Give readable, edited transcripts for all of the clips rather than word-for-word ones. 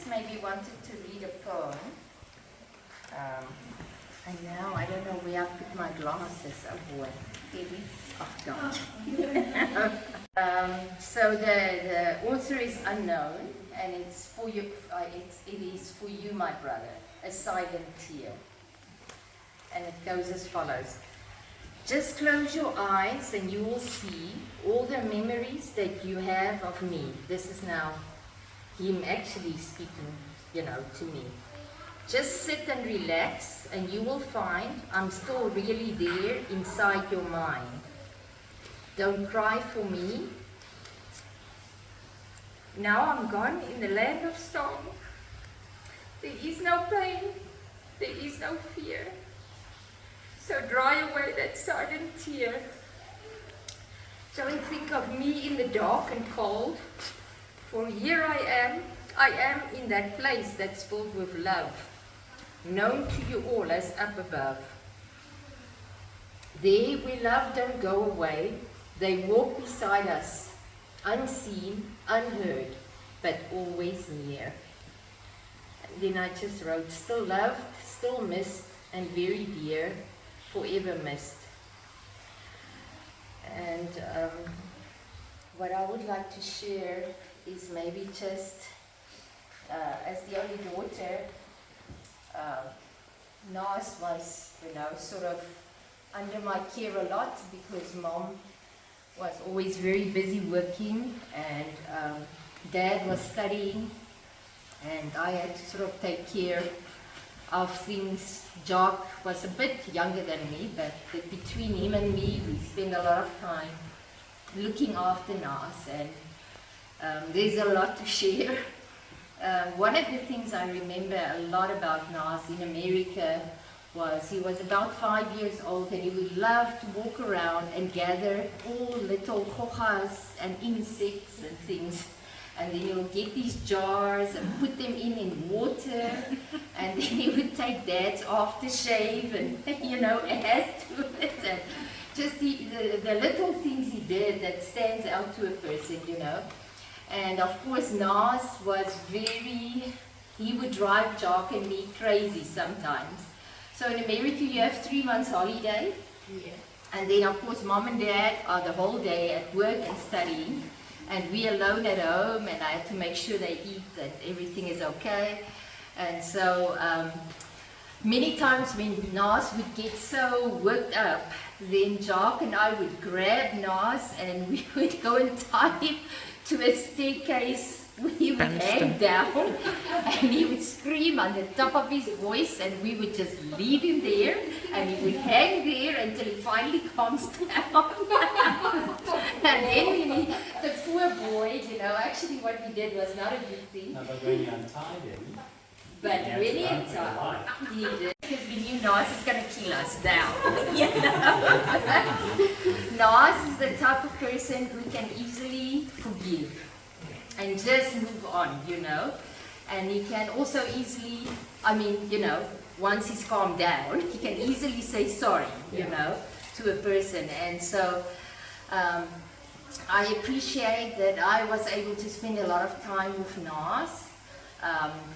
Ignatius maybe wanted to read a poem. And now I don't know where I put my glasses. Oh boy. Maybe. Oh God. So the author is unknown, and it's for you. It is for you, my brother, a silent tear. And it goes as follows. Just close your eyes and you will see all the memories that you have of me. This is now him actually speaking, to me. Just sit and relax and you will find I'm still really there inside your mind. Don't cry for me. Now I'm gone in the land of song. There is no pain, there is no fear. So dry away that silent tear. Don't think of me in the dark and cold, for here I am in that place that's filled with love, known to you all as up above. There where love don't go away, they walk beside us, unseen, unheard, but always near. And then I just wrote, still loved, still missed, and very dear, forever missed. And what I would like to share is maybe just, as the only daughter, Nas was, sort of under my care a lot because Mom was always very busy working and Dad was studying, and I had to sort of take care of things. Jock was a bit younger than me, but between him and me, we spent a lot of time looking after Nas, and there's a lot to share. One of the things I remember a lot about Nas in America was he was about 5 years old, and he would love to walk around and gather all little hojas and insects and things. And then he would get these jars and put them in water, and then he would take Dad's aftershave and, add to it. And just the little things he did that stands out to a person, And of course, Nas was he would drive Jock and me crazy sometimes. So in America, you have 3 months holiday. Yeah. And then, of course, Mom and Dad are the whole day at work and studying. And we alone at home, and I had to make sure they eat, that everything is okay. And so many times when Nas would get so worked up, then Jock and I would grab Nas and we would go and tie him to a staircase where he would hang down, and he would scream on the top of his voice, and we would just leave him there, and he would hang there until he finally calms down. And then the poor boy, actually what we did was not a good thing. No, but when you untied him, but when he untied, he did, because we knew Nas is going to kill us now. Nas is the type of person who can easily forgive and just move on, and he can also easily, once he's calmed down, he can easily say sorry, to a person. And so I appreciate that I was able to spend a lot of time with Nas.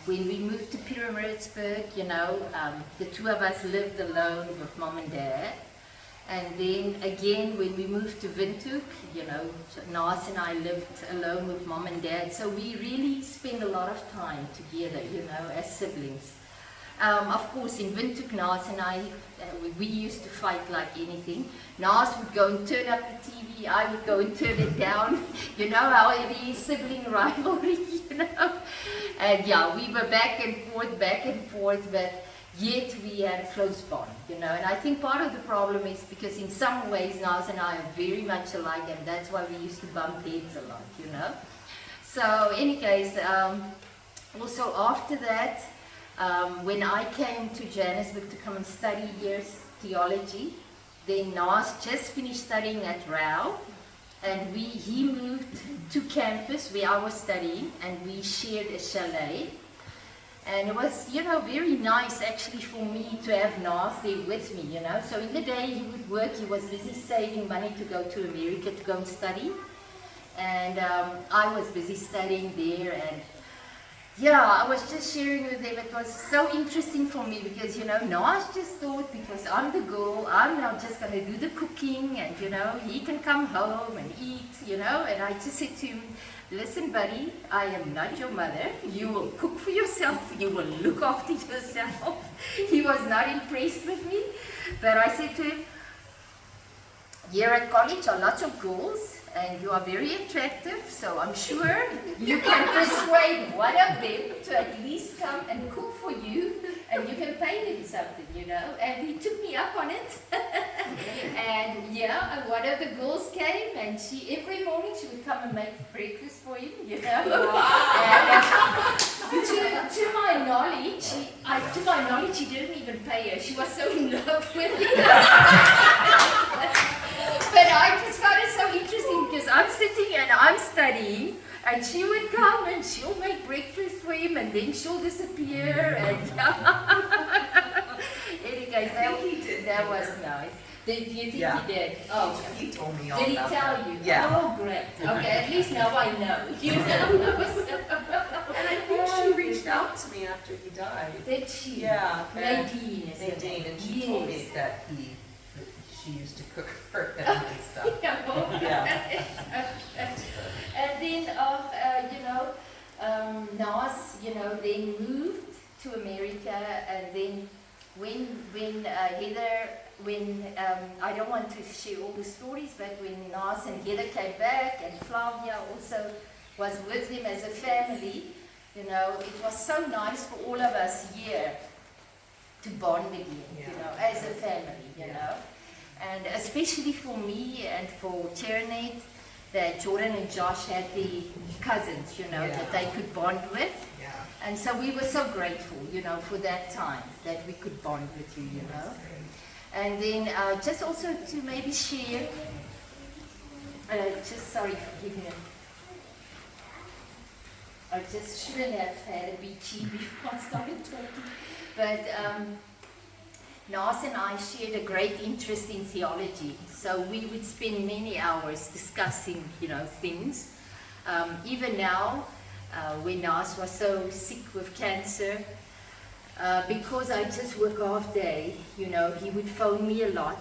When we moved to Pietermaritzburg, the two of us lived alone with Mom and Dad. And then again, when we moved to Windhoek, Nas and I lived alone with Mom and Dad. So we really spend a lot of time together, as siblings. Of course, in Windhoek, Nas and I, we used to fight like anything. Nas would go and turn up the TV, I would go and turn it down. You know how it is, sibling rivalry, And yeah, we were back and forth, but yet we had a close bond, And I think part of the problem is because in some ways Nas and I are very much alike, and that's why we used to bump heads a lot, So in any case, also after that, when I came to Johannesburg to come and study years theology, then Nas just finished studying at Rao, and he moved to campus where I was studying, and we shared a chalet. And it was, very nice actually for me to have Nas there with me, So in the day he would work, he was busy saving money to go to America to go and study. And I was busy studying there, and yeah, I was just sharing with them. It was so interesting for me because, you know, Nas just thought because I'm the girl, I'm now just going to do the cooking and, you know, he can come home and eat, you know. And I just said to him, listen, buddy, I am not your mother. You will cook for yourself. You will look after yourself. He was not impressed with me. But I said to him, here at college are lots of girls and you are very attractive, so I'm sure you can persuade one of them to at least come and cook for you and you can pay him something, you know. And he took me up on it. And yeah, and one of the girls came and she, every morning she would come and make breakfast for him, you know. Wow. And to my knowledge, he didn't even pay her. She was so in love with him. But I just found it so interesting because I'm sitting and I'm studying and she would come and she'll make breakfast for him and then she'll disappear and anyway, that was nice. Did you think he did? Oh, he told me all did he about tell that. you? Yeah. Oh, great. Okay, at least now I know. You know? And I think she reached out to me after he died. Did she? Yeah. Nadine, Nadine, and she told me that she used to cook for him and stuff. Yeah. And then, you know, Nas, you know, then moved to America, and then when Heather, I don't want to share all the stories, but when Nas and Heather came back, and Flavia also was with them as a family, you know, it was so nice for all of us here to bond again, you know, as a family, you know. And especially for me and for Ternate, that Jordan and Josh had the cousins, you know, that they could bond with. Yeah. And so we were so grateful, you know, for that time that we could bond with you, you know. And then just also to maybe share, sorry, forgive me. I just shouldn't have had a BG before I started talking. But Nas and I shared a great interest in theology, so we would spend many hours discussing, you know, things. Even now, when Nas was so sick with cancer, because I just work half day, you know, he would phone me a lot,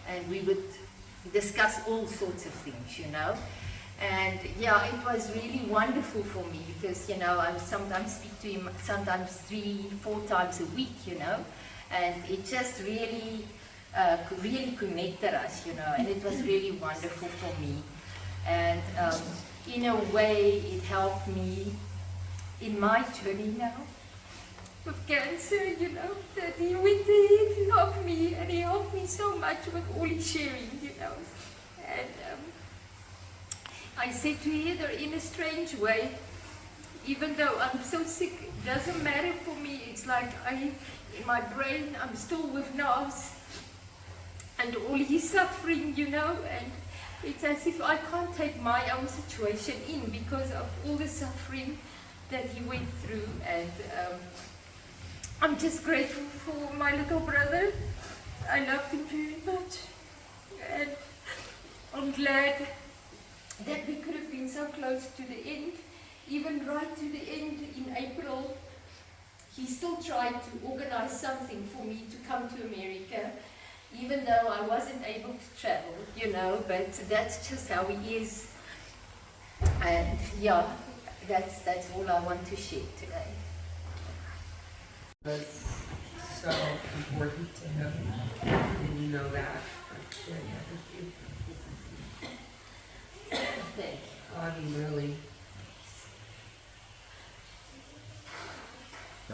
and we would discuss all sorts of things, you know. And yeah, it was really wonderful for me because, you know, I sometimes speak to him sometimes 3-4 times a week, you know. And it just really, really connected us, you know, and it was really wonderful for me. And in a way, it helped me in my journey now with cancer, you know, that he went ahead of me and he helped me so much with all his sharing, you know. And I said to Heather, in a strange way, even though I'm so sick, it doesn't matter for me. It's like in my brain, I'm still with Nas and all his suffering, you know, and it's as if I can't take my own situation in because of all the suffering that he went through. And I'm just grateful for my little brother. I loved him very much. And I'm glad that we could have been so close to the end. Even right to the end in April, he still tried to organize something for me to come to America, even though I wasn't able to travel, you know, but that's just how he is. And yeah, that's all I want to share today. It was so important to him, and you know that. I'm sharing that with you. Thank you. He really.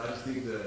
I just think that